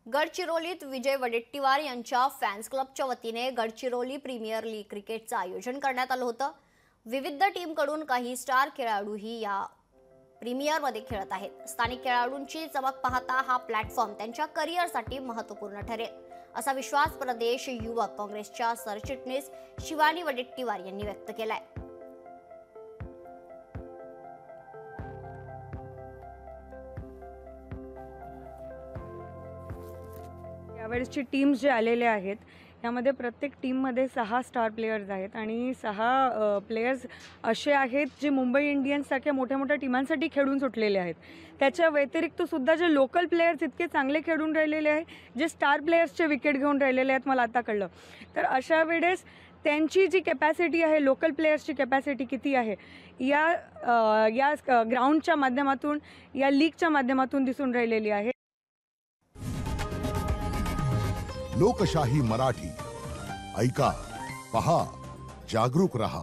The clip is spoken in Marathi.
गडचिरोलीत विजय वडेट्टीवार यांच्या फॅन्स क्लबच्या वतीने गडचिरोली प्रीमियर लीग क्रिकेटचं आयोजन करण्यात आलं होतं। विविध टीमकडून काही स्टार खेळाडूही या प्रीमियरमध्ये खेळत आहेत। स्थानिक खेळाडूंची चमक पाहता हा प्लॅटफॉर्म त्यांच्या करिअरसाठी महत्त्वपूर्ण ठरेल असा विश्वास प्रदेश युवक काँग्रेसच्या सरचिटणीस शिवानी वडेट्टीवार यांनी व्यक्त केलाय। यावेळेसची टीम्स जे आलेले आहेत यामध्ये प्रत्येक टीममध्ये 6 स्टार प्लेयर्स आहेत आणि 6 प्लेयर्स असे आहेत जे मुंबई इंडियन्ससारख्या मोठ्या टीमांसाठी खेळून सुटलेले आहेत। त्याच्या व्यतिरिक्त सुद्धा जे लोकल प्लेयर्स इतके चांगले खेळून राहिलेले आहेत, जे स्टार प्लेयर्सचे विकेट घेऊन राहिलेले आहेत, मला आता कळलं। तर अशा वेळेस त्यांची जी कॅपॅसिटी आहे, लोकल प्लेयर्सची कॅपॅसिटी किती आहे या ग्राउंडच्या माध्यमातून, या लीगच्या माध्यमातून दिसून राहिलेली आहे। लोकशाही मराठी ऐका, पहा, जागरूक रहा।